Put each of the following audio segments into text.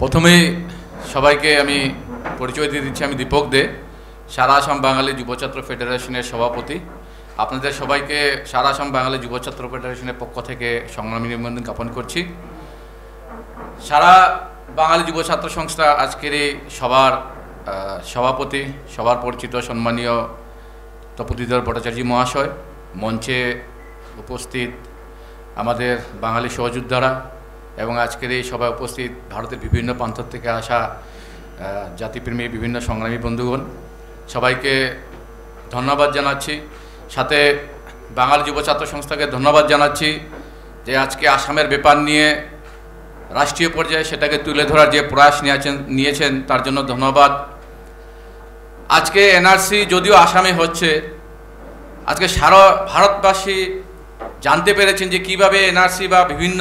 প্রথমেই সবাইকে আমি পরিচয় দিয়ে দিচ্ছি। আমি দীপক দে, সারা আসাম বাঙালি যুবছাত্র ফেডারেশনের সভাপতি। আপনাদের সবাইকে সারা আসাম বাঙালি যুবছাত্র ফেডারেশনের পক্ষ থেকে সংগ্রামী নিবন্ধন জ্ঞাপন করছি। সারা বাঙালি যুবছাত্র সংস্থা আজকের এই সভার সভাপতি, সবার পরিচিত সম্মানীয় তপতিধর ভট্টাচার্য মহাশয়, মঞ্চে উপস্থিত আমাদের বাঙালি সহযোদ্ধারা এবং আজকের এই সভায় উপস্থিত ভারতের বিভিন্ন প্রান্ত থেকে আসা জাতিপ্রেমী বিভিন্ন সংগ্রামী বন্ধুগণ, সবাইকে ধন্যবাদ জানাচ্ছি। সাথে বাঙালি যুবছাত্র সংস্থাকে ধন্যবাদ জানাচ্ছি যে আজকে আসামের ব্যাপার নিয়ে রাষ্ট্রীয় পর্যায়ে সেটাকে তুলে ধরার যে প্রয়াস নিয়েছেন তার জন্য ধন্যবাদ। আজকে এনআরসি যদিও আসামে হচ্ছে, আজকে সারা ভারতবাসী জানতে পেরেছেন যে কীভাবে এনআরসি বা বিভিন্ন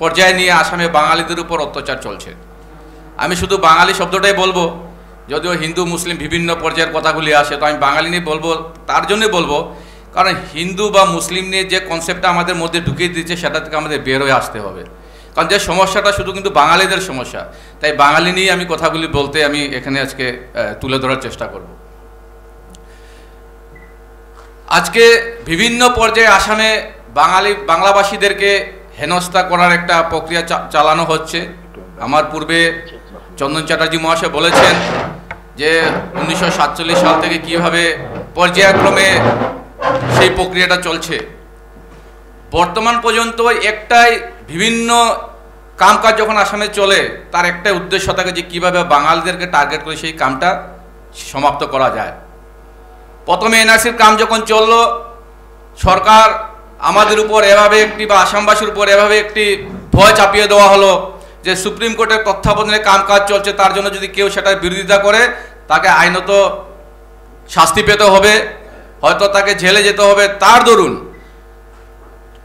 পর্যায়ে নিয়ে আসামে বাঙালিদের উপর অত্যাচার চলছে। আমি শুধু বাঙালি শব্দটাই বলবো, যদিও হিন্দু মুসলিম বিভিন্ন পর্যায়ের কথাগুলি আসে, তো আমি বাঙালি নিয়ে বলবো, তার জন্যই বলবো কারণ হিন্দু বা মুসলিম নিয়ে যে কনসেপ্টটা আমাদের মধ্যে ঢুকিয়ে দিচ্ছে সেটা থেকে আমাদের বের হয়ে আসতে হবে। কারণ যে সমস্যাটা শুধু কিন্তু বাঙালিদের সমস্যা, তাই বাঙালি নিয়ে আমি কথাগুলি বলতে আমি এখানে আজকে তুলে ধরার চেষ্টা করব। আজকে বিভিন্ন পর্যায়ে আসামে বাংলাভাষীদেরকে হেনস্থা করার একটা প্রক্রিয়া চালানো হচ্ছে। আমার পূর্বে চন্দন চ্যাটার্জি মহাশয় বলেছেন যে 1947 সাল থেকে কীভাবে পর্যায়ক্রমে সেই প্রক্রিয়াটা চলছে। বর্তমান পর্যন্ত একটাই বিভিন্ন কামকাজ যখন আসামে চলে তার একটাই উদ্দেশ্য থাকে যে কীভাবে বাঙালিদেরকে টার্গেট করে সেই কামটা সমাপ্ত করা যায়। প্রথমে এনআরসির কাম যখন চলল, সরকার আমাদের উপর এভাবে একটি বা আসামবাসীর উপর এভাবে একটি ভয় চাপিয়ে দেওয়া হলো যে সুপ্রিম কোর্টের তত্ত্বাবধানে কাজ চলছে, তার জন্য যদি কেউ সেটার বিরোধিতা করে তাকে আইনত শাস্তি পেতে হবে, হয়তো তাকে জেলে যেতে হবে। তার দরুন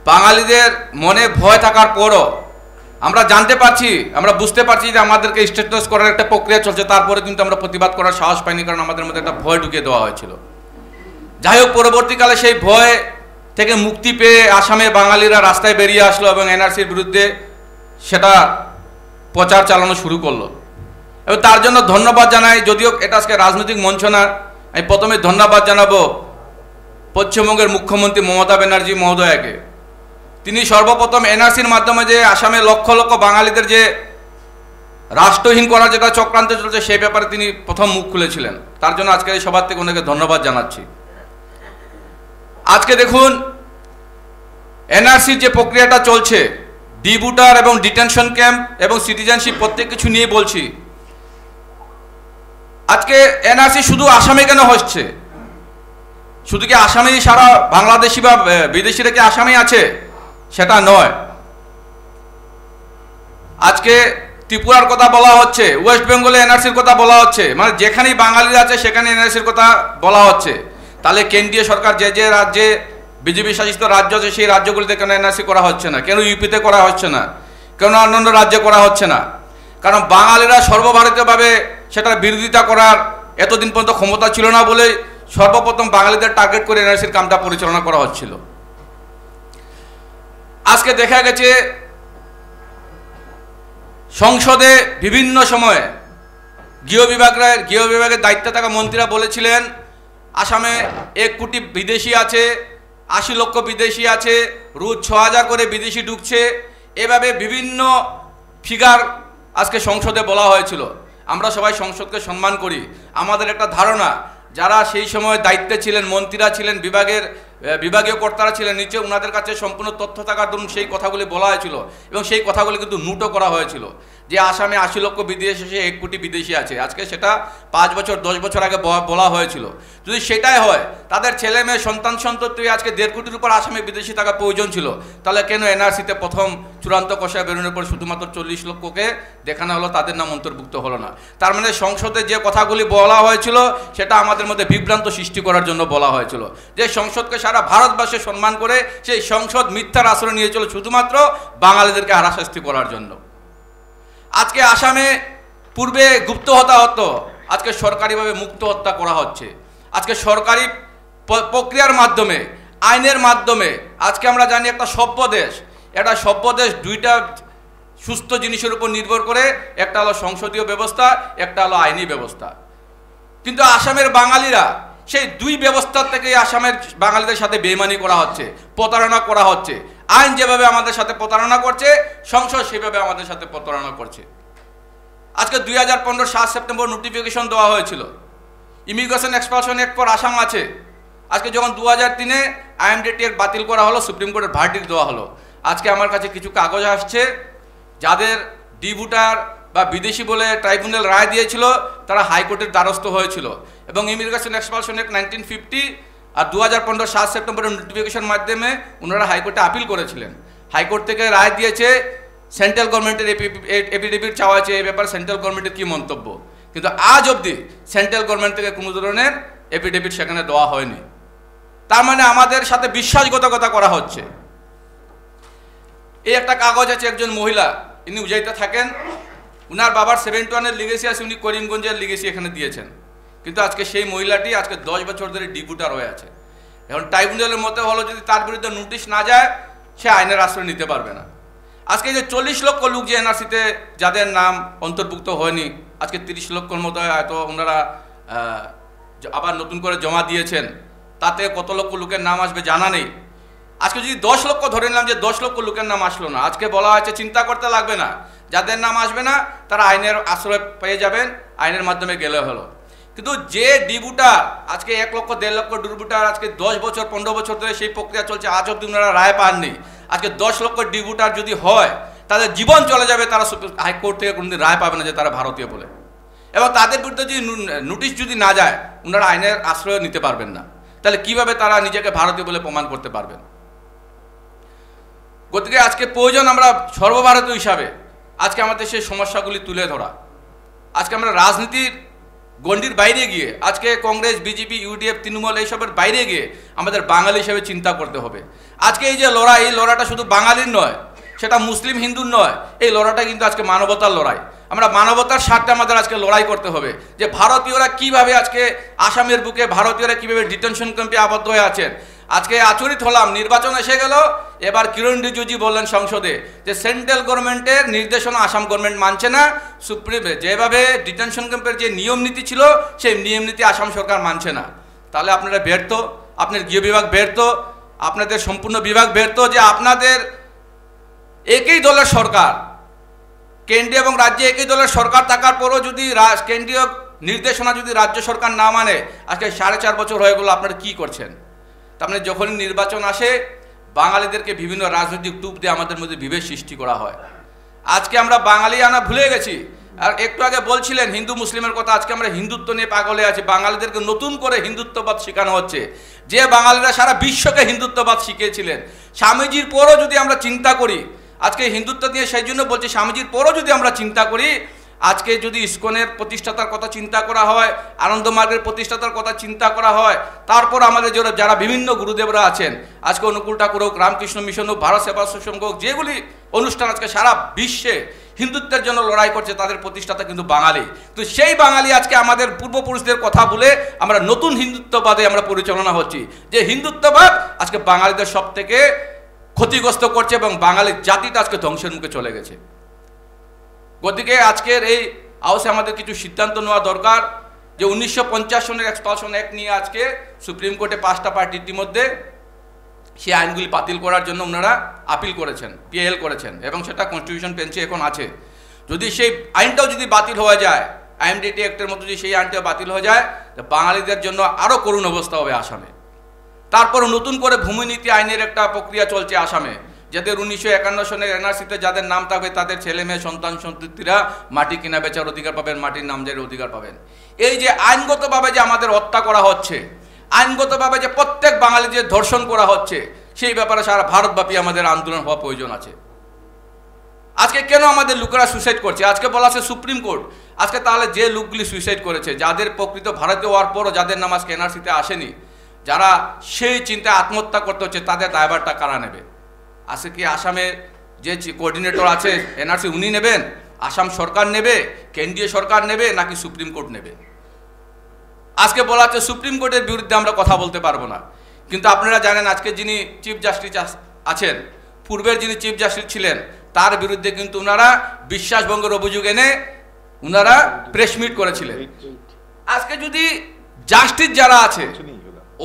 বাঙালিদের মনে ভয় থাকার পরও আমরা জানতে পারছি, আমরা বুঝতে পারছি যে আমাদেরকে স্ট্যাটাস করার একটা প্রক্রিয়া চলছে, তারপরে কিন্তু আমরা প্রতিবাদ করার সাহস পাইনি, কারণ আমাদের মধ্যে একটা ভয় ঢুকিয়ে দেওয়া হয়েছিল। যাই হোক, পরবর্তীকালে সেই ভয় থেকে মুক্তি পেয়ে আসামে বাঙালিরা রাস্তায় বেরিয়ে আসলো এবং এনআরসির বিরুদ্ধে সেটা প্রচার চালানো শুরু করলো। এবং তার জন্য ধন্যবাদ জানাই, যদিও এটা আজকে রাজনৈতিক মঞ্চ না, আমি প্রথমে ধন্যবাদ জানাবো পশ্চিমবঙ্গের মুখ্যমন্ত্রী মমতা ব্যানার্জি মহোদয়াকে। তিনি সর্বপ্রথম এনআরসির মাধ্যমে যে আসামে লক্ষ লক্ষ বাঙালিদের যে রাষ্ট্রহীন করার যেটা চক্রান্ত চলছে সেই ব্যাপারে তিনি প্রথম মুখ খুলেছিলেন। তার জন্য আজকে এই সবার থেকে ওনাকে ধন্যবাদ জানাচ্ছি। আজকে দেখুন এনআরসির যে প্রক্রিয়াটা চলছে, ডিবুটার এবং ডিটেনশন ক্যাম্প এবং সিটিজেনশিপ প্রত্যেক কিছু নিয়ে বলছি। আজকে এনআরসি শুধু আসামে কেন হচ্ছে? শুধু কি আসামেই সারা বাংলাদেশি বা বিদেশিরা কি আসামেই আছে? সেটা নয়। আজকে ত্রিপুরার কথা বলা হচ্ছে, ওয়েস্ট বেঙ্গলে এনআরসির কথা বলা হচ্ছে, মানে যেখানেই বাঙালিরা আছে সেখানে এনআরসির কথা বলা হচ্ছে। তাহলে কেন্দ্রীয় সরকার যে যে রাজ্যে বিজেপি শাসিত রাজ্য আছে সেই রাজ্যগুলিতে কেন এনআরসি করা হচ্ছে না? কেন ইউপিতে করা হচ্ছে না? কেন অন্যান্য রাজ্যে করা হচ্ছে না? কারণ বাঙালিরা সর্বভারতীয়ভাবে সেটার বিরোধিতা করার এতদিন পর্যন্ত ক্ষমতা ছিল না বলে সর্বপ্রথম বাঙালিদের টার্গেট করে এনআরসির কামটা পরিচালনা করা হচ্ছিল। আজকে দেখা গেছে সংসদে বিভিন্ন সময়ে গৃহ বিভাগের দায়িত্বে থাকা মন্ত্রীরা বলেছিলেন আসামে 1 কোটি বিদেশি আছে, 80 লক্ষ বিদেশি আছে, রোজ 6000 করে বিদেশি ঢুকছে। এভাবে বিভিন্ন ফিগার আজকে সংসদে বলা হয়েছিল। আমরা সবাই সংসদকে সম্মান করি। আমাদের একটা ধারণা, যারা সেই সময় দায়িত্বে ছিলেন, মন্ত্রীরা ছিলেন, বিভাগীয় কর্তারা ছিলেন, নিচে ওনাদের কাছে সম্পূর্ণ তথ্য থাকার দরুন সেই কথাগুলি বলা হয়েছিল এবং সেই কথাগুলি কিন্তু নোটও করা হয়েছিল যে আসামে 80 লক্ষ বিদেশি এসে 1 কোটি বিদেশি আছে। আজকে সেটা 5 বছর 10 বছর আগে বলা হয়েছিল। যদি সেটাই হয়, তাদের ছেলে মেয়ে সন্তান সন্ততি আজকে 1.5 কোটির উপর আসামে বিদেশি থাকা প্রয়োজন ছিল, তাহলে কেন এনআরসিতে প্রথম চূড়ান্ত কষায় বেরোনোর পর শুধুমাত্র 40 লক্ষকে দেখানো হলো, তাদের নাম অন্তর্ভুক্ত হলো না? তার মানে সংসদে যে কথাগুলি বলা হয়েছিল সেটা আমাদের মধ্যে বিভ্রান্ত সৃষ্টি করার জন্য বলা হয়েছিল। যে সংসদকে সারা ভারতবর্ষে সম্মান করে সেই সংসদ মিথ্যার আশ্রয় নিয়েছিল শুধুমাত্র বাঙালিদেরকে হারাশাস্তি করার জন্য। আজকে আসামে পূর্বে গুপ্ত হত্যা হতো, আজকে সরকারিভাবে মুক্ত হত্যা করা হচ্ছে। আজকে সরকারি প্রক্রিয়ার মাধ্যমে, আইনের মাধ্যমে আজকে আমরা জানি একটা সভ্য দেশ, এটা সভ্য দেশ 2টা সুস্থ জিনিসের উপর নির্ভর করে, একটা হলো সংসদীয় ব্যবস্থা, একটা হলো আইনি ব্যবস্থা। কিন্তু আসামের বাঙালিরা সেই দুই ব্যবস্থার থেকে আসামের বাঙালিদের সাথে বেইমানি করা হচ্ছে, প্রতারণা করা হচ্ছে। আইন যেভাবে আমাদের সাথে প্রতারণা করছে, সংসদ সেভাবে আমাদের সাথে প্রতারণা করছে। আজকে 2015 7 সেপ্টেম্বর নোটিফিকেশন দেওয়া হয়েছিল, immigration expulsion act for Assam আছে। আজকে যখন 2003-এ আইএমডিটি অ্যাক্ট বাতিল করা হলো, সুপ্রিম কোর্টের ভার্ডিক্ট দেওয়া হলো। আজকে আমার কাছে কিছু কাগজ আসছে, যাদের ডিভোটার বা বিদেশি বলে ট্রাইব্যুনাল রায় দিয়েছিল, তারা হাইকোর্টের দ্বারস্থ হয়েছিল। এবং ইমিগ্রেশন এক্সপালশন অ্যাক্ট 1950 আর 2015 7 সেপ্টেম্বরের নোটিফিকেশন মাধ্যমে ওনারা হাইকোর্টে আপিল করেছিলেন। হাইকোর্ট থেকে রায় দিয়েছে, সেন্ট্রাল গভর্নমেন্টের এফিডেভিট চাওয়া হয়েছে, এই ব্যাপারে সেন্ট্রাল গভর্নমেন্টের কী মন্তব্য। কিন্তু আজ অবধি সেন্ট্রাল গভর্নমেন্ট থেকে কোনো ধরনের এফিডেভিট সেখানে দেওয়া হয়নি। তার মানে আমাদের সাথে বিশ্বাসঘাতকতা করা হচ্ছে। এই একটা কাগজ আছে, একজন মহিলা, ইনি উজাইতে থাকেন, উনার বাবার 71-এর লিগেসি আছে, উনি করিমগঞ্জের লিগেসি এখানে দিয়েছেন। কিন্তু আজকে সেই মহিলাটি আজকে 10 বছর ধরে ডিপুটার হয়ে আছে। এখন ট্রাইব্যুনালের মতে হলো, যদি তার বিরুদ্ধে নোটিশ না যায়, সে আইনের আশ্রয় নিতে পারবে না। আজকে যে 40 লক্ষ লোক যে এনআরসিতে যাদের নাম অন্তর্ভুক্ত হয়নি, আজকে 30 লক্ষর মতো হয়তো ওনারা আবার নতুন করে জমা দিয়েছেন, তাতে কত লক্ষ লোকের নাম আসবে জানা নেই। আজকে যদি 10 লক্ষ ধরে নিলাম যে 10 লক্ষ লোকের নাম আসলো না, আজকে বলা হয়েছে চিন্তা করতে লাগবে না, যাদের নাম আসবে না তারা আইনের আশ্রয় পেয়ে যাবেন, আইনের মাধ্যমে গেলে হলো। কিন্তু যে ডিপুটার আজকে 1 লক্ষ 1.5 লক্ষ ডিপুটার আজকে 10 বছর 15 বছর ধরে সেই প্রক্রিয়া চলছে, আজ অব্দি ওনারা রায় পাননি। আজকে 10 লক্ষ ডিপুটার যদি হয়, তাদের জীবন চলে যাবে, তারা হাইকোর্ট থেকে কোনোদিন রায় পাবে না যে তারা ভারতীয় বলে। এবং তাদের বিরুদ্ধে যদি নোটিশ যদি না যায়, ওনারা আইনের আশ্রয় নিতে পারবেন না। তাহলে কিভাবে তারা নিজেকে ভারতীয় বলে প্রমাণ করতে পারবেন? গতিকে আজকে প্রয়োজন আমরা সর্বভারতীয় হিসাবে আজকে আমাদের সেই সমস্যাগুলি তুলে ধরা। আজকে আমরা রাজনীতির গণ্ডির বাইরে গিয়ে, আজকে কংগ্রেস, বিজেপি, ইউডিএফ, তৃণমূল এইসবের বাইরে গিয়ে আমাদের বাঙালি হিসেবে চিন্তা করতে হবে। আজকে এই যে লড়াই, এই লড়াইটা শুধু বাঙালির নয়, সেটা মুসলিম হিন্দুর নয়, এই লড়াইটা কিন্তু আজকে মানবতার লড়াই। আমরা মানবতার স্বার্থে আমাদের আজকে লড়াই করতে হবে, যে ভারতীয়রা কিভাবে আজকে আসামের বুকে ভারতীয়রা কিভাবে ডিটেনশন ক্যাম্পে আবদ্ধ হয়ে আছেন। আজকে আচরিত হলাম, নির্বাচন এসে গেল, এবার কিরণ রিজিজু বললেন সংসদে যে সেন্ট্রাল গভর্নমেন্টের নির্দেশনা আসাম গভর্নমেন্ট মানছে না, সুপ্রিমে যেভাবে ডিটেনশন ক্যাম্পের যে নিয়ম নীতি ছিল সেই নিয়ম নীতি আসাম সরকার মানছে না। তাহলে আপনারা ব্যর্থ, আপনার গৃহ বিভাগ ব্যর্থ, আপনাদের সম্পূর্ণ বিভাগ ব্যর্থ, যে আপনাদের একই দলের সরকার, কেন্দ্রীয় এবং রাজ্যে একই দলের সরকার থাকার পরও যদি কেন্দ্রীয় নির্দেশনা যদি রাজ্য সরকার না মানে, আজকে 4.5 বছর হয়ে গেল, আপনারা কী করছেন? তার মানে যখনই নির্বাচন আসে, বাঙালিদেরকে বিভিন্ন রাজনৈতিক টুপ দিয়ে আমাদের মধ্যে বিভেদ সৃষ্টি করা হয়। আজকে আমরা বাঙালি আনা ভুলে গেছি। আর একটু আগে বলছিলেন হিন্দু মুসলিমের কথা, আজকে আমরা হিন্দুত্ব নিয়ে পাগলে আছি। বাঙালিদেরকে নতুন করে হিন্দুত্ববাদ শেখানো হচ্ছে, যে বাঙালিরা সারা বিশ্বকে হিন্দুত্ববাদ শিখিয়েছিলেন। স্বামীজির পরও যদি আমরা চিন্তা করি, আজকে হিন্দুত্ব নিয়ে সেই জন্য বলছি, স্বামীজির পরও যদি আমরা চিন্তা করি, আজকে যদি ইসকনের প্রতিষ্ঠাতার কথা চিন্তা করা হয়, আনন্দমার্গের প্রতিষ্ঠাতার কথা চিন্তা করা হয়, তারপর আমাদের যারা বিভিন্ন গুরুদেবরা আছেন, আজকে অনুকূল ঠাকুর হোক, রামকৃষ্ণ মিশন হোক, ভারত সেবা সংঘ হোক, যেগুলি অনুষ্ঠান আজকে সারা বিশ্বে হিন্দুত্বের জন্য লড়াই করছে, তাদের প্রতিষ্ঠাতা কিন্তু বাঙালি। তো সেই বাঙালি আজকে আমাদের পূর্বপুরুষদের কথা বলে আমরা নতুন হিন্দুত্ববাদে আমরা পরিচালনা হচ্ছি, যে হিন্দুত্ববাদ আজকে বাঙালিদের সব থেকে ক্ষতিগ্রস্ত করছে এবং বাঙালি জাতিটা আজকে ধ্বংসের মুখে চলে গেছে। গতিকে আজকের এই হাউসে আমাদের কিছু সিদ্ধান্ত নেওয়া দরকার, যে 1950 সনের এক্সপালশন অ্যাক্ট নিয়ে আজকে সুপ্রিম কোর্টে 5টা পার্টি ইতিমধ্যে সেই আইনগুলি বাতিল করার জন্য ওনারা আপিল করেছেন, পিএল করেছেন, এবং সেটা কনস্টিটিউশন বেঞ্চে এখন আছে। যদি সেই আইনটাও যদি বাতিল হয়ে যায়, আইএমডিটি অ্যাক্টের মতো যদি সেই আইনটাও বাতিল হয়ে যায়, তো বাঙালিদের জন্য আরও করুণ অবস্থা হবে আসামে। তারপর নতুন করে ভূমিনীতি আইনের একটা প্রক্রিয়া চলছে আসামে, যাদের 1951 সনের এনআরসিতে যাদের নাম থাকবে, তাদের ছেলে মেয়ে সন্তান সন্ততিরা মাটি কিনা বেচার অধিকার পাবেন, মাটির নামজারির অধিকার পাবেন। এই যে আইনগতভাবে যে আমাদের হত্যা করা হচ্ছে, আইনগতভাবে যে প্রত্যেক বাঙালি যে ধর্ষণ করা হচ্ছে, সেই ব্যাপারে সারা ভারতব্যাপী আমাদের আন্দোলন হওয়া প্রয়োজন আছে। আজকে কেন আমাদের লোকেরা সুইসাইড করছে? আজকে বলা আছে সুপ্রিম কোর্ট, আজকে তাহলে যে লোকগুলি সুইসাইড করেছে, যাদের প্রকৃত ভারতীয় হওয়ার পরও যাদের নাম আজকে এনআরসিতে আসেনি, যারা সেই চিন্তায় আত্মহত্যা করতে হচ্ছে, তাদের দায়ভারটা কারা নেবে? আজকে কি আসামের যে কোঅর্ডিনেটর আছে এনআরসি উনি নেবেন, আসাম সরকার নেবে, কেন্দ্রীয় সরকার নেবে, নাকি সুপ্রিম কোর্ট নেবে? আজকে বলা হচ্ছে সুপ্রিম কোর্টের বিরুদ্ধে আমরা কথা বলতে পারবো না, কিন্তু আপনারা জানেন আজকে যিনি চিফ জাস্টিস আছেন, পূর্বের যিনি চিফ জাস্টিস ছিলেন, তার বিরুদ্ধে কিন্তু ওনারা বিশ্বাসভঙ্গের অভিযোগ এনে ওনারা প্রেস মিট করেছিলেন। আজকে যদি জাস্টিস যারা আছে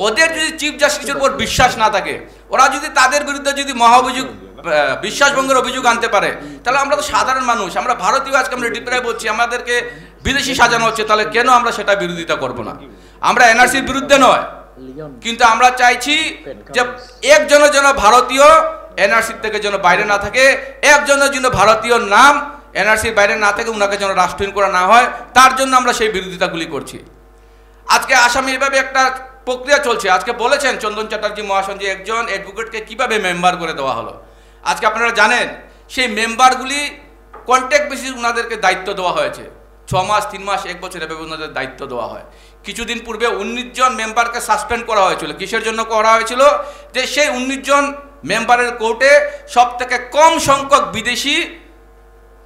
ওদের যদি চিফ জাস্টিসের উপর বিশ্বাস না থাকে, ওরা যদি তাদের বিরুদ্ধে যদি মহাঅভিযোগ বিশ্বাসভঙ্গের অভিযোগ আনতে পারে, তাহলে আমরা তো সাধারণ মানুষ, আমরা ভারতীয়, আজকে আমরা ডিপ্রাইভ হচ্ছি, আমাদেরকে বিদেশি সাজানো হচ্ছে, তাহলে কেন আমরা সেটা বিরোধিতা করব না? আমরা এনআরসির বিরুদ্ধে নয়, কিন্তু আমরা চাইছি যে একজনের জন্য ভারতীয় এনআরসির থেকে যেন বাইরে না থাকে, একজনের জন্য ভারতীয় নাম এনআরসির বাইরে না থাকে, ওনাকে যেন রাষ্ট্রহীন করা না হয়, তার জন্য আমরা সেই বিরোধিতাগুলি করছি। আজকে আসামে এভাবে একটা প্রক্রিয়া চলছে। আজকে বলেছেন চন্দন চ্যাটার্জি মহাশয় যে একজন অ্যাডভোকেটকে কিভাবে মেম্বার করে দেওয়া হলো। আজকে আপনারা জানেন সেই মেম্বারগুলি কন্ট্যাক্ট বেসিস ওনাদেরকে দায়িত্ব দেওয়া হয়েছে, 6 মাস 3 মাস 1 বছর এভাবে ওনাদের দায়িত্ব দেওয়া হয়। কিছুদিন পূর্বে 19 জন মেম্বারকে সাসপেন্ড করা হয়েছিল। কিসের জন্য করা হয়েছিল? যে সেই 19 জন মেম্বারের কোর্টে সব থেকে কম সংখ্যক বিদেশি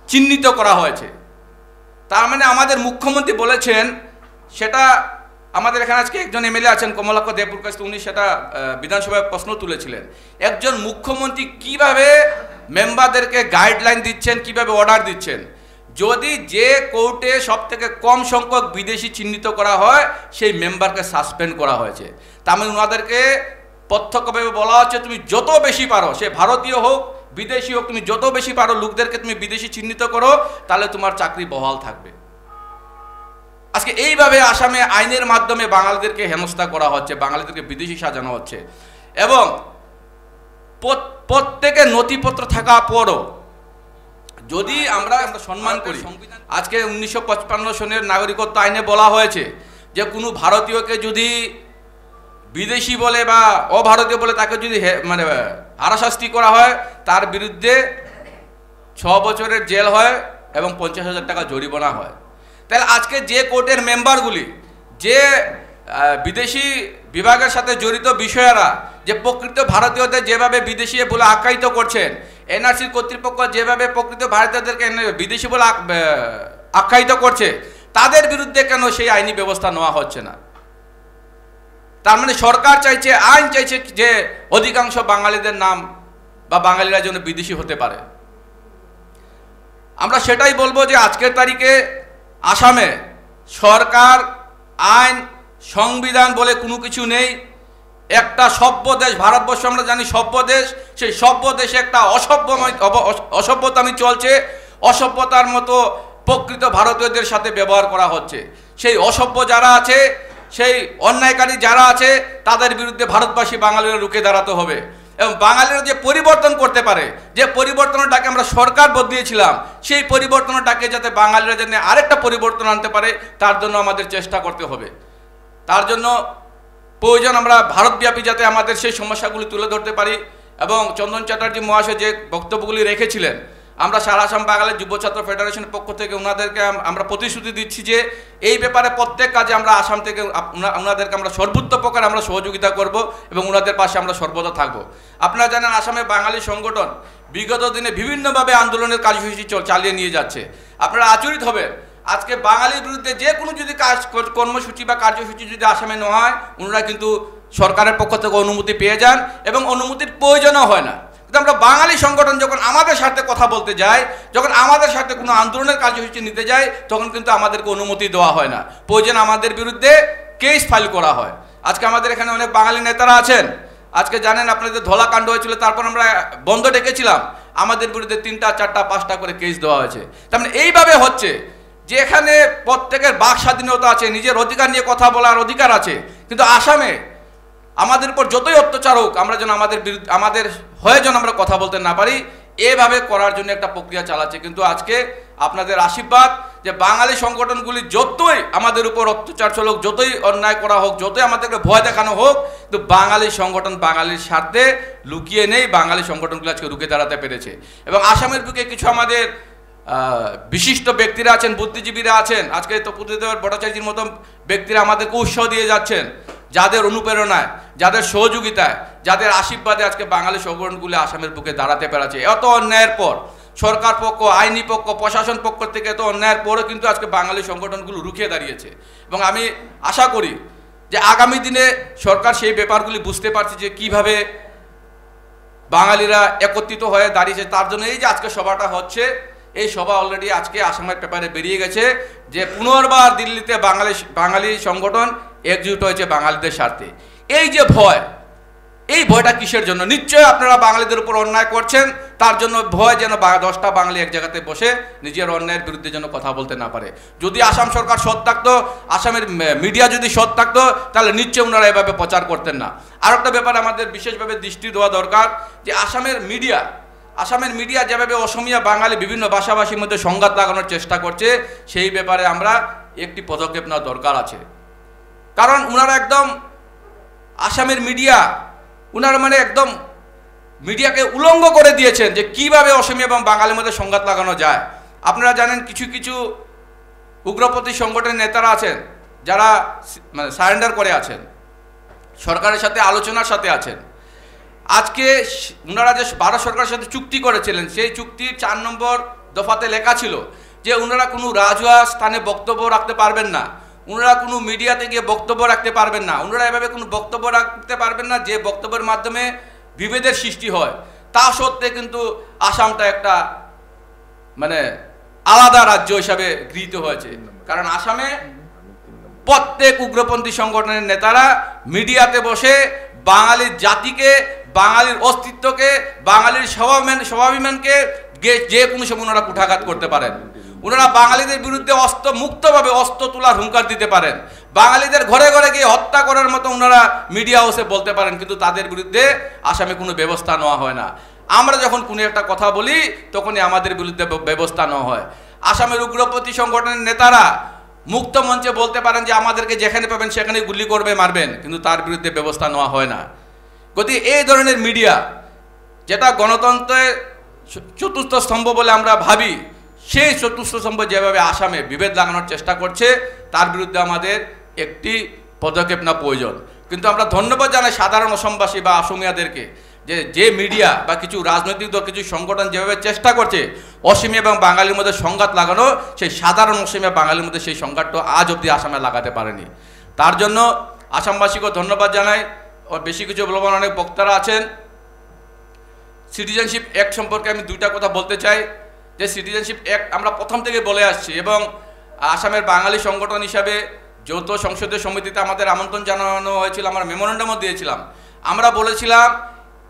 চিহ্নিত করা হয়েছে। তার মানে আমাদের মুখ্যমন্ত্রী বলেছেন, সেটা আমাদের এখানে আজকে একজন এমএলএ আছেন কমলাক্ষ দেবপুরকাশ, উনি সেটা বিধানসভায় প্রশ্ন তুলেছিলেন, একজন মুখ্যমন্ত্রী কিভাবে মেম্বারদেরকে গাইডলাইন দিচ্ছেন, কিভাবে অর্ডার দিচ্ছেন। যদি যে কোর্টে সব থেকে কম সংখ্যক বিদেশি চিহ্নিত করা হয় সেই মেম্বারকে সাসপেন্ড করা হয়েছে। তার মানে ওনাদেরকে প্রত্যক্ষভাবে বলা হচ্ছে তুমি যত বেশি পারো, সে ভারতীয় হোক বিদেশি হোক, তুমি যত বেশি পারো লোকদেরকে তুমি বিদেশি চিহ্নিত করো, তাহলে তোমার চাকরি বহাল থাকবে। আজকে এইভাবে আসামে আইনের মাধ্যমে বাঙালিদেরকে হেনস্থা করা হচ্ছে, বাঙালিদেরকে বিদেশি সাজানো হচ্ছে, এবং প্রত্যেকের নথিপত্র থাকা পরও যদি আমরা সম্মান করি, আজকে 1955 সনের নাগরিকত্ব আইনে বলা হয়েছে যে কোনো ভারতীয়কে যদি বিদেশি বলে বা অভারতীয় বলে তাকে যদি মানে হারাশাস্তি করা হয়, তার বিরুদ্ধে 6 বছরের জেল হয় এবং 50,000 টাকা জরিমানা হয়। তাহলে আজকে যে কোর্টের মেম্বারগুলি, যে বিদেশি বিভাগের সাথে জড়িত বিষয়েরা, যে প্রকৃত ভারতীয়দের যেভাবে বিদেশি বলে আখ্যায়িত করছেন, এনআরসির কর্তৃপক্ষ যেভাবে প্রকৃত ভারতীয়দেরকে বিদেশি বলে আখ্যায়িত করছে, তাদের বিরুদ্ধে কেন সেই আইনি ব্যবস্থা নেওয়া হচ্ছে না? তার মানে সরকার চাইছে, আইন চাইছে যে অধিকাংশ বাঙালিদের নাম বা বাঙালিরা যেন বিদেশি হতে পারে। আমরা সেটাই বলবো যে আজকের তারিখে আসামে সরকার, আইন, সংবিধান বলে কোনো কিছু নেই। একটা সভ্য দেশ ভারতবর্ষ, আমরা জানি সভ্য দেশ, সেই সভ্য দেশে একটা অসভ্যতামি চলছে। অসভ্যতার মতো প্রকৃত ভারতীয়দের সাথে ব্যবহার করা হচ্ছে। সেই অসভ্য যারা আছে, সেই অন্যায়কারী যারা আছে, তাদের বিরুদ্ধে ভারতবাসী বাঙালিরা রুখে দাঁড়াতে হবে। এবং বাঙালিরা যে পরিবর্তন করতে পারে, যে পরিবর্তনের ডাকে আমরা সরকার বদলিয়েছিলাম, সেই পরিবর্তনের ডাকে যাতে বাঙালিরা যেন আরেকটা পরিবর্তন আনতে পারে, তার জন্য আমাদের চেষ্টা করতে হবে। তার জন্য প্রয়োজন আমরা ভারতব্যাপী যাতে আমাদের সেই সমস্যাগুলি তুলে ধরতে পারি। এবং চন্দন চ্যাটার্জি মহাশয় যে বক্তব্যগুলি রেখেছিলেন, আমরা সারা আসাম বাঙালি যুব ছাত্র ফেডারেশনের পক্ষ থেকে ওনাদেরকে আমরা প্রতিশ্রুতি দিচ্ছি যে এই ব্যাপারে প্রত্যেক কাজে আমরা আসাম থেকে ওনাদেরকে আমরা সর্বোত্তপ্রকার আমরা সহযোগিতা করব এবং ওনাদের পাশে আমরা সর্বদা থাকব। আপনারা জানেন আসামে বাঙালি সংগঠন বিগত দিনে বিভিন্নভাবে আন্দোলনের কার্যসূচি চালিয়ে নিয়ে যাচ্ছে। আপনারা আচরিত হবেন, আজকে বাঙালির বিরুদ্ধে যে কোনো যদি কর্মসূচি বা কার্যসূচি যদি আসামে নেওয়া হয়, ওনারা কিন্তু সরকারের পক্ষ থেকে অনুমতি পেয়ে যান এবং অনুমতির প্রয়োজনও হয় না। কিন্তু আমরা বাঙালি সংগঠন যখন আমাদের সাথে কথা বলতে যাই, যখন আমাদের সাথে কোনো আন্দোলনের কার্যসূচি নিতে যাই, তখন কিন্তু আমাদেরকে অনুমতি দেওয়া হয় না। প্রয়োজন আমাদের বিরুদ্ধে কেস ফাইল করা হয়। আজকে আমাদের এখানে অনেক বাঙালি নেতারা আছেন, আজকে জানেন আপনাদের ধলাকাণ্ড হয়েছিল, তারপর আমরা বন্ধ ডেকেছিলাম, আমাদের বিরুদ্ধে 3টা 4টা 5টা করে কেস দেওয়া হয়েছে। তার মানে এইভাবে হচ্ছে যে এখানে প্রত্যেকের বাক স্বাধীনতা আছে, নিজের অধিকার নিয়ে কথা বলার অধিকার আছে, কিন্তু আসামে আমাদের উপর যতই অত্যাচার হোক, আমরা যেন আমাদের হয়ে যেন আমরা কথা বলতে না পারি, এভাবে করার জন্য একটা প্রক্রিয়া চালাচ্ছে। কিন্তু আজকে আপনাদের আশীর্বাদ যে বাঙালি সংগঠনগুলি যতই আমাদের উপর অত্যাচার চলুক, যতই অন্যায় করা হোক, যতই আমাদেরকে ভয় দেখানো হোক, কিন্তু বাঙালি সংগঠন বাঙালির স্বার্থে লুকিয়ে নেই, বাঙালি সংগঠনগুলো আজকে রুখে দাঁড়াতে পেরেছে। এবং আসামের বুকে কিছু আমাদের বিশিষ্ট ব্যক্তিরা আছেন, বুদ্ধিজীবীরা আছেন, আজকে তপোদেব ভট্টাচার্যের মতো ব্যক্তিরা আমাদেরকে উৎসাহ দিয়ে যাচ্ছেন, যাদের অনুপ্রেরণায়, যাদের সহযোগিতায়, যাদের আশীর্বাদে আজকে বাঙালি সংগঠনগুলি আসামের বুকে দাঁড়াতে পেরেছে। এত অন্যায়ের পর সরকার পক্ষ, আইনি পক্ষ, প্রশাসন পক্ষ থেকে এত অন্যায়ের পরও কিন্তু আজকে বাঙালি সংগঠনগুলো রুখে দাঁড়িয়েছে। এবং আমি আশা করি যে আগামী দিনে সরকার সেই ব্যাপারগুলি বুঝতে পারছে যে কিভাবে বাঙালিরা একত্রিত হয়ে দাঁড়িয়েছে। তার জন্য এই যে আজকে সভাটা হচ্ছে, এই সভা অলরেডি আজকে আসামের পেপারে বেরিয়ে গেছে যে পুনর্বার দিল্লিতে বাঙালি সংগঠন একজুট হয়েছে বাঙালিদের স্বার্থে। এই যে ভয়, এই ভয়টা কিসের জন্য? নিশ্চয়ই আপনারা বাঙালিদের উপর অন্যায় করছেন, তার জন্য ভয় যেন 10টা বাঙালি এক জায়গাতে বসে নিজের অন্যায়ের বিরুদ্ধে যেন কথা বলতে না পারে। যদি আসাম সরকার সৎ থাকতো, আসামের মিডিয়া যদি সৎ থাকতো, তাহলে নিশ্চয়ই ওনারা এভাবে প্রচার করতেন না। আর একটা ব্যাপারে আমাদের বিশেষভাবে দৃষ্টি দেওয়া দরকার যে আসামের মিডিয়া যেভাবে অসমীয়া বাঙালি বিভিন্ন ভাষাভাষীর মধ্যে সংঘাত লাগানোর চেষ্টা করছে, সেই ব্যাপারে আমরা একটি পদক্ষেপ নেওয়া দরকার আছে। কারণ ওনারা একদম আসামের মিডিয়া ওনারা মানে একদম মিডিয়াকে উলঙ্গ করে দিয়েছেন যে কিভাবে অসমীয়া এবং বাঙালির মধ্যে সংঘাত লাগানো যায়। আপনারা জানেন কিছু কিছু উগ্রপন্থী সংগঠনের নেতারা আছেন যারা মানে সারেন্ডার করে আছেন, সরকারের সাথে আলোচনার সাথে আছেন। আজকে ওনারা যে ভারত সরকারের সাথে চুক্তি করেছিলেন, সেই চুক্তির 4 নম্বর দফাতে লেখা ছিল যে ওনারা কোনো রাজহুয়া স্থানে বক্তব্য রাখতে পারবেন না, ওনারা কোনো মিডিয়াতে গিয়ে বক্তব্য রাখতে পারবেন না, ওনারা এভাবে কোনো বক্তব্য রাখতে পারবেন না যে বক্তব্যের মাধ্যমে বিভেদের সৃষ্টি হয়। তা সত্ত্বে কিন্তু আসামটা একটা মানে আলাদা রাজ্য হিসাবে গৃহীত হয়েছে। কারণ আসামে প্রত্যেক উগ্রপন্থী সংগঠনের নেতারা মিডিয়াতে বসে বাঙালির জাতিকে, বাঙালির অস্তিত্বকে, বাঙালির স্বাভিমানকে যে কোনো সময় ওনারা কুঠাঘাত করতে পারেন। ওনারা বাঙালিদের বিরুদ্ধে মুক্তভাবে অস্ত্র তোলার হুঙ্কার দিতে পারেন, বাঙালিদের ঘরে ঘরে গিয়ে হত্যা করার মতো ওনারা মিডিয়া হাউসে বলতে পারেন, কিন্তু তাদের বিরুদ্ধে আসামে কোনো ব্যবস্থা নেওয়া হয় না। আমরা যখন কোনো একটা কথা বলি তখনই আমাদের বিরুদ্ধে ব্যবস্থা নেওয়া হয়। আসামের উগ্রপন্থী সংগঠনের নেতারা মুক্ত মঞ্চে বলতে পারেন যে আমাদেরকে যেখানে পাবেন সেখানে গুলি করবে, মারবেন, কিন্তু তার বিরুদ্ধে ব্যবস্থা নেওয়া হয় না। গতিকে এই ধরনের মিডিয়া যেটা গণতন্ত্রের চতুর্থ স্তম্ভ বলে আমরা ভাবি, সেই চতুর্থ স্তম্ভ যেভাবে আসামে বিভেদ লাগানোর চেষ্টা করছে, তার বিরুদ্ধে আমাদের একটি পদক্ষেপ নেওয়া প্রয়োজন। কিন্তু আমরা ধন্যবাদ জানাই সাধারণ অসমবাসী বা অসমিয়াদেরকে যে মিডিয়া বা কিছু রাজনৈতিক দল, কিছু সংগঠন যেভাবে চেষ্টা করছে অসমীয়া এবং বাঙালির মধ্যে সংঘাত লাগানো, সেই সাধারণ অসমীয়া বাঙালির মধ্যে সেই সংঘাতটা আজ অবধি আসামে লাগাতে পারেনি। তার জন্য আসামবাসীকেও ধন্যবাদ জানাই। বেশি কিছু বলবার অনেক বক্তারা আছেন। সিটিজেনশিপ অ্যাক্ট সম্পর্কে আমি 2টা কথা বলতে চাই। যে সিটিজেনশিপ অ্যাক্ট আমরা প্রথম থেকে বলে আসছি এবং আসামের বাঙালি সংগঠন হিসাবে যৌথ সংসদীয় সমিতিতে আমাদের আমন্ত্রণ জানানো হয়েছিল, আমরা মেমোরেন্ডামও দিয়েছিলাম। আমরা বলেছিলাম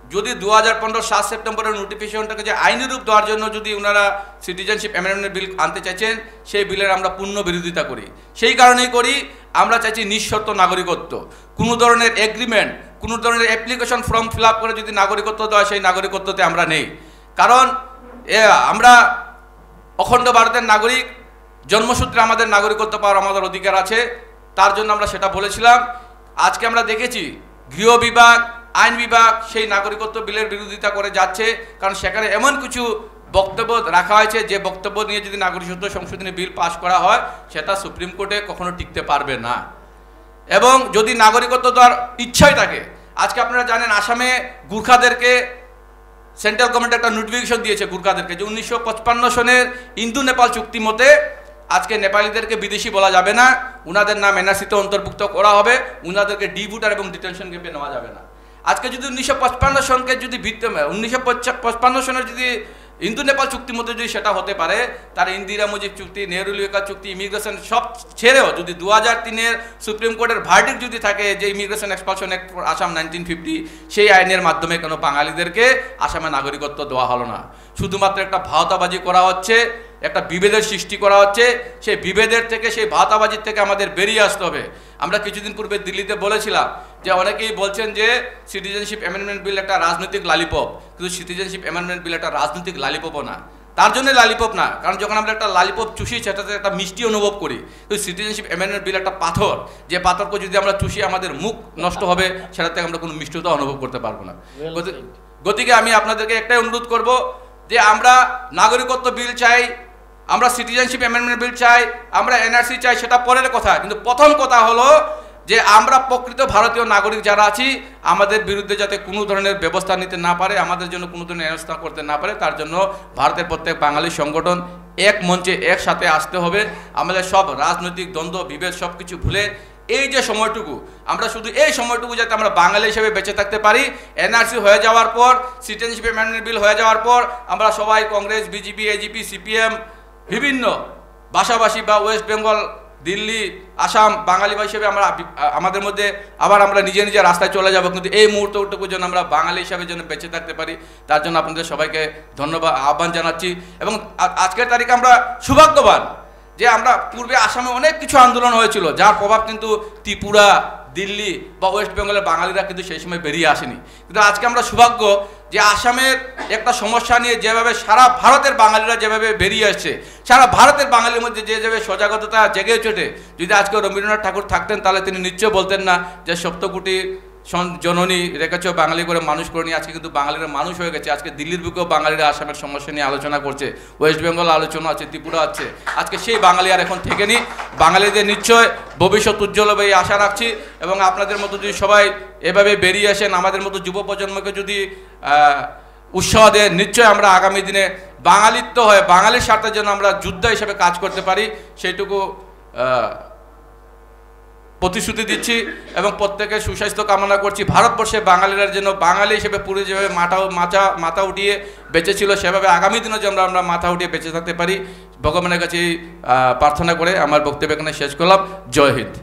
যদি 2015 7 সেপ্টেম্বরের নোটিফিকেশনটাকে যে আইনি রূপ দেওয়ার জন্য যদি ওনারা সিটিজেনশিপ অ্যামেন্ডমেন্ট বিল আনতে চাইছেন, সেই বিলের আমরা পূর্ণ বিরোধিতা করি। সেই কারণেই করি, আমরা চাইছি নিঃশর্ত নাগরিকত্ব। কোনো ধরনের এগ্রিমেন্ট, কোনো ধরনের অ্যাপ্লিকেশন ফর্ম ফিল আপ করে যদি নাগরিকত্ব দেওয়া, সেই নাগরিকত্বতে আমরা নেই। কারণ আমরা অখণ্ড ভারতের নাগরিক, জন্মসূত্রে আমাদের নাগরিকত্ব পাওয়ার আমাদের অধিকার আছে। তার জন্য আমরা সেটা বলেছিলাম। আজকে আমরা দেখেছি গৃহ বিভাগ, আইন বিভাগ সেই নাগরিকত্ব বিলের বিরোধিতা করে যাচ্ছে, কারণ সেখানে এমন কিছু বক্তব্য রাখা হয়েছে যে বক্তব্য নিয়ে যদি নাগরিকত্ব সংশোধনী বিল পাস করা হয়, সেটা সুপ্রিম কোর্টে কখনো টিকতে পারবে না। এবং যদি নাগরিকত্ব দেওয়ার ইচ্ছাই থাকে, আজকে আপনারা জানেন আসামে গুর্খাদেরকে সেন্ট্রাল গভর্নমেন্ট একটা নোটিফিকেশন দিয়েছে গুর্খাদেরকে যে 1955 সনের ইন্দো নেপাল চুক্তি মতে আজকে নেপালিদেরকে বিদেশি বলা যাবে না, উনাদের নাম এনআরসিতে অন্তর্ভুক্ত করা হবে, উনাদেরকে ডিভুটার এবং ডিটেনশন ক্যাম্পে নেওয়া যাবে না। আজকে যদি 1955 সনকে যদি 1955 সনের যদি ইন্দো নেপাল চুক্তি মধ্যে যদি সেটা হতে পারে, তার ইন্দিরা মুজিব চুক্তি, নেহরু লিওকা চুক্তি, ইমিগ্রেশন সব ছেড়েও যদি 2003-এর সুপ্রিম কোর্টের ভার্ডিক্ট যদি থাকে যে immigration expulsion act for Assam 1950, সেই আইনের মাধ্যমে কোনো বাঙালিদেরকে আসামে নাগরিকত্ব দেওয়া হলো না। শুধুমাত্র একটা ভাওতাবাজি করা হচ্ছে, একটা বিভেদের সৃষ্টি করা হচ্ছে। সেই বিভেদের থেকে, সেই ভাওতাবাজির থেকে আমাদের বেরিয়ে আসতে হবে। আমরা কিছুদিন পূর্বে দিল্লিতে বলেছিলাম যে অনেকেই বলছেন যে সিটিজেনশিপ অ্যামেন্ডমেন্ট বিল একটা রাজনৈতিক লালিপপ, কিন্তু সিটিজেনশিপ অ্যামেন্ডমেন্ট বিল একটা রাজনৈতিক লালিপপও না। তার জন্য লালিপপ না, কারণ যখন আমরা একটা লালিপপ চুষি সেটাতে একটা মিষ্টি অনুভব করি, কিন্তু সিটিজেনশিপ অ্যামেন্ডমেন্ট বিল একটা পাথর, যে পাথরকে যদি আমরা চুষি আমাদের মুখ নষ্ট হবে, সেটা থেকে আমরা কোনো মিষ্টতা অনুভব করতে পারবো না। গতিকে আমি আপনাদেরকে একটাই অনুরোধ করব যে আমরা নাগরিকত্ব বিল চাই, আমরা সিটিজেনশিপ অ্যামেন্ডমেন্ট বিল চাই, আমরা এনআরসি চাই, সেটা পরের কথা। কিন্তু প্রথম কথা হলো যে আমরা প্রকৃত ভারতীয় নাগরিক যারা আছি, আমাদের বিরুদ্ধে যাতে কোনো ধরনের ব্যবস্থা নিতে না পারে, আমাদের জন্য কোনো ধরনের ব্যবস্থা করতে না পারে, তার জন্য ভারতের প্রত্যেক বাঙালি সংগঠন এক মঞ্চে একসাথে আসতে হবে। আমাদের সব রাজনৈতিক দ্বন্দ্ব বিভেদ সব কিছু ভুলে এই যে সময়টুকু আমরা শুধু এই সময়টুকু যাতে আমরা বাঙালি হিসেবে বেঁচে থাকতে পারি, এনআরসি হয়ে যাওয়ার পর, সিটিজেনশিপ অ্যামেন্ডমেন্ট বিল হয়ে যাওয়ার পর আমরা সবাই কংগ্রেস, বিজেপি, এজিপি, সিপিএম, বিভিন্ন ভাষাভাষী বা ওয়েস্ট বেঙ্গল, দিল্লি, আসাম বাঙালি হিসেবে আমরা আমাদের মধ্যে আবার আমরা নিজে নিজে রাস্তায় চলে যাব, কিন্তু এই মুহূর্তটুকু যেন আমরা বাঙালি হিসাবে যেন বেঁচে থাকতে পারি, তার জন্য আপনাদের সবাইকে ধন্যবাদ আহ্বান জানাচ্ছি। এবং আজকের তারিখে আমরা সৌভাগ্যবান যে আমরা পূর্বে আসামে অনেক কিছু আন্দোলন হয়েছিল, যার প্রভাব কিন্তু ত্রিপুরা, দিল্লি বা ওয়েস্ট বেঙ্গলের বাঙালিরা কিন্তু সেই সময় বেরিয়ে আসেনি। কিন্তু আজকে আমরা সৌভাগ্য যে আসামের একটা সমস্যা নিয়ে যেভাবে সারা ভারতের বাঙালিরা যেভাবে বেরিয়ে আসছে, সারা ভারতের বাঙালির মধ্যে যেভাবে সজাগতা জেগে ওঠে, যদি আজকে রবীন্দ্রনাথ ঠাকুর থাকতেন তাহলে তিনি নিশ্চয় বলতেন না যে সপ্তকোটি জননী রেখেছ বাঙালি করে মানুষ করে নিয়ে আজকে কিন্তু বাঙালিরা মানুষ হয়ে গেছে। আজকে দিল্লির বুকেও বাঙালিরা আসামের সমস্যা নিয়ে আলোচনা করছে, ওয়েস্ট বেঙ্গল আলোচনা আছে, ত্রিপুরা আছে। আজকে সেই বাঙালি আর এখন থেকে নি, বাঙালিদের নিশ্চয় ভবিষ্যৎ উজ্জ্বল হবে এই আশা রাখছি। এবং আপনাদের মতো যদি সবাই এভাবে বেরিয়ে আসেন, আমাদের মতো যুব প্রজন্মকে যদি উৎসাহ দেন, নিশ্চয় আমরা আগামী দিনে বাঙালিত্ব হয়ে বাঙালির স্বার্থের জন্য আমরা যোদ্ধা হিসেবে কাজ করতে পারি, সেইটুকু প্রতিশ্রুতি দিচ্ছি। এবং প্রত্যেকের সুস্বাস্থ্য কামনা করছি। ভারতবর্ষে বাঙালিরা যেন বাঙালি হিসেবে পুরো যেভাবে মাথা উঠিয়ে বেঁচে ছিল, সেভাবে আগামী দিনে যেন আমরা মাথা উঠিয়ে বেঁচে থাকতে পারি, ভগবানের কাছে প্রার্থনা করে আমার বক্তব্য এখানে শেষ করলাম। জয় হিন্দ।